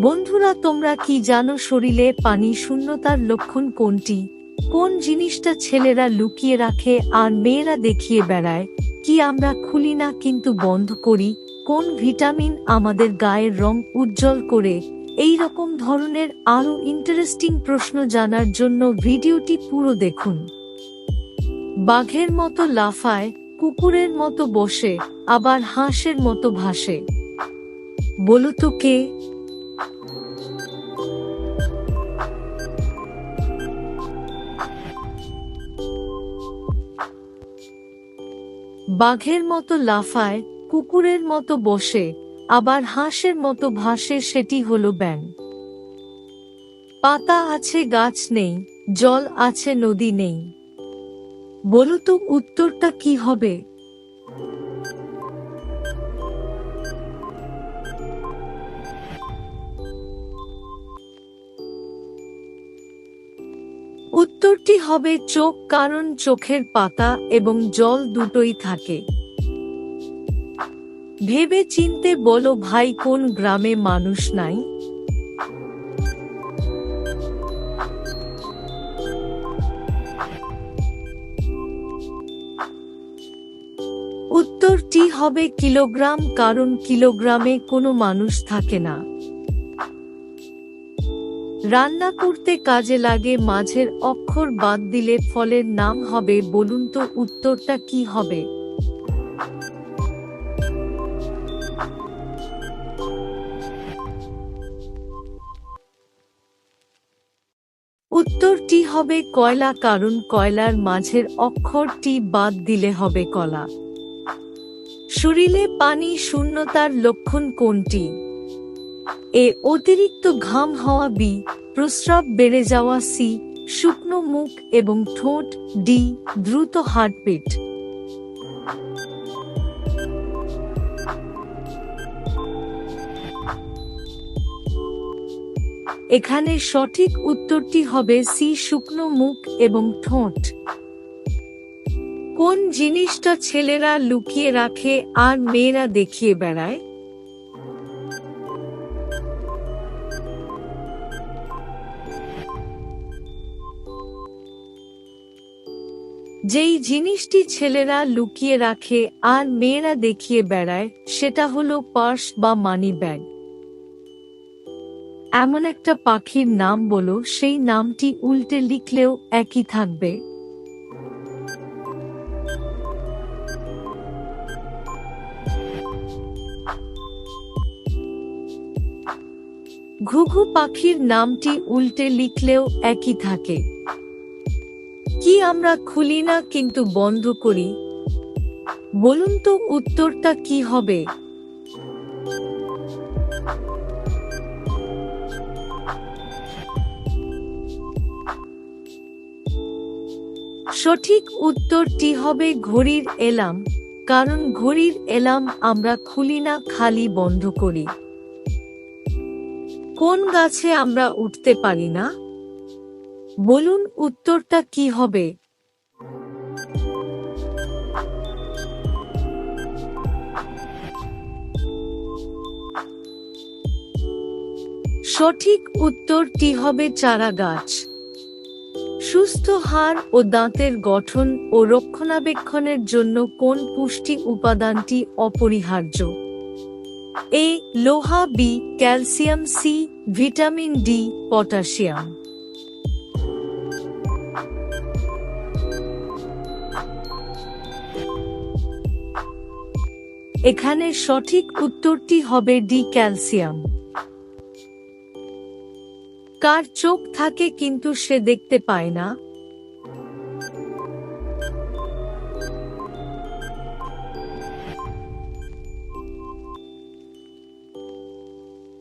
বন্ধুরা, তোমরা কি জানো শরীরে পানি শূন্যতার লক্ষণ কোনটি? কোন জিনিসটা ছেলেরা লুকিয়ে রাখে আর মেয়েরা দেখিয়ে বেড়ায়? কি আমরা খুলি না কিন্তু বন্ধ করি? কোন ভিটামিন আমাদের গায়ের রং উজ্জ্বল করে? এই রকম ধরনের আরো ইন্টারেস্টিং প্রশ্ন জানার জন্য ভিডিওটি পুরো দেখুন। বাঘের মতো লাফায়, কুকুরের মতো বসে, আবার হাঁসের মতো ভাসে। বলো তো কে? বাঘের মতো লাফায়, কুকুরের মতো বসে, আবার হাঁসের মতো ভাসে, সেটি হলো ব্যাঙ। পাতা আছে গাছ নেই, জল আছে নদী নেই। বলো তো উত্তরটা কি হবে? উত্তরটি হবে চোখ, কারণ চোখের পাতা এবং জল দুটোই থাকে। ভেবে চিনতে বলো ভাই, কোন গ্রামে মানুষ নাই? উত্তরটি হবে কিলোগ্রাম, কারণ কিলোগ্রামে কোনো মানুষ থাকে না। রান্না করতে কাজে লাগে মাঝের অক্ষর বাদ দিলে ফলের নাম হবে। বলুন তো উত্তরটা কি হবে? উত্তরটি হবে কয়লা, কারণ কয়লার মাঝের অক্ষরটি বাদ দিলে হবে কলা। শরীরে পানি শূন্যতার লক্ষণ কোনটি? এ, অতিরিক্ত ঘাম হওয়া। বি, প্রস্রাব বেড়ে যাওয়া। সি, শুকনো মুখ এবং ঠোঁট। ডি, দ্রুত হার্টবিট। এখানে সঠিক উত্তরটি হবে সি, শুকনো মুখ এবং ঠোঁট। কোন জিনিসটা ছেলেরা লুকিয়ে রাখে আর মেয়েরা দেখিয়ে বেড়ায়? যেই জিনিসটি ছেলেরা লুকিয়ে রাখে আর মেয়েরা দেখিয়ে বেড়ায় সেটা হলো পার্স বা মানি ব্যাগ। এমন একটা পাখির নাম বলো, সেই নামটি উল্টে লিখলেও একই থাকবে। ঘুঘু পাখির নামটি উল্টে লিখলেও একই থাকে। কি আমরা খুলি না কিন্তু বন্ধ করি? বলুন তো উত্তরটা কি হবে? সঠিক উত্তরটি হবে ঘড়ির এলার্ম, কারণ ঘড়ির এলার্ম আমরা খুলি না, খালি বন্ধ করি। কোন গাছে আমরা উঠতে পারি না? বলুন উত্তরটা কি হবে? সঠিক উত্তরটি হবে চারা গাছ। সুস্থ হাড় ও দাঁতের গঠন ও রক্ষণাবেক্ষণের জন্য কোন পুষ্টি উপাদানটি অপরিহার্য? এ, লোহা। B, calcium. C, vitamin D, potassium. এখানে সঠিক উত্তরটি হবে ডি, ক্যালসিয়াম। কার চোখ থাকে কিন্তু সে দেখতে পায় না?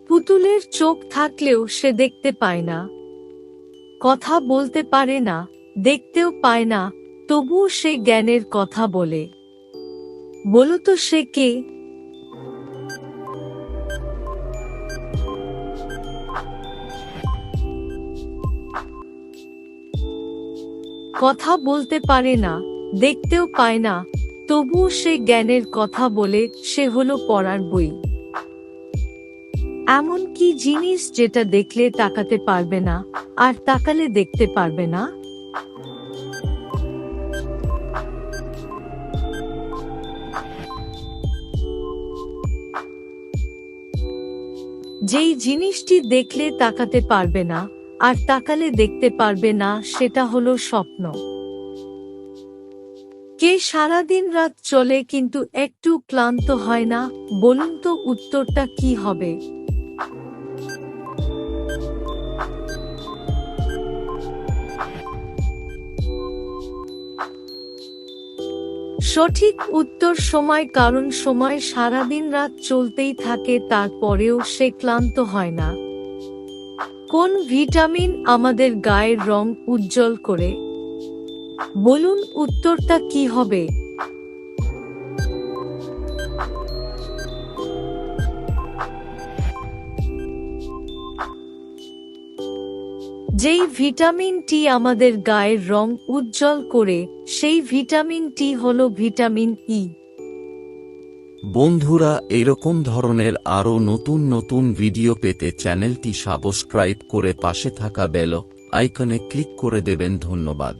পুতুলের চোখ থাকলেও সে দেখতে পায় না, কথা বলতে পারে না, দেখতেও পায় না, তবুও সে জ্ঞানের কথা বলে। বলো তো সে কে? কথা বলতে পারে না, দেখতেও পায় না, তবুও সে জ্ঞানের কথা বলে। সে হলো পড়ার বই। এমন কি জিনিস যেটা দেখলে তাকাতে পারবে না, আর তাকালে দেখতে পারবে না? যেই জিনিসটি দেখলে তাকাতে পারবে না, আর তাকালে দেখতে পারবে না, সেটা হলো স্বপ্ন। কে সারাদিন রাত চলে কিন্তু একটু ক্লান্ত হয় না? বলুন তো উত্তরটা কি হবে? সঠিক উত্তর সময়, কারণ সময় সারাদিন রাত চলতেই থাকে, তারপরেও সে ক্লান্ত হয় না। কোন ভিটামিন আমাদের গায়ের রং উজ্জ্বল করে? বলুন উত্তরটা কি হবে? যেই ভিটামিনটি আমাদের গায়ের রং উজ্জ্বল করে, সেই ভিটামিনটি হলো ভিটামিন ই। বন্ধুরা, এরকম ধরনের আরও নতুন নতুন ভিডিও পেতে চ্যানেলটি সাবস্ক্রাইব করে পাশে থাকা বেল আইকনে ক্লিক করে দেবেন। ধন্যবাদ।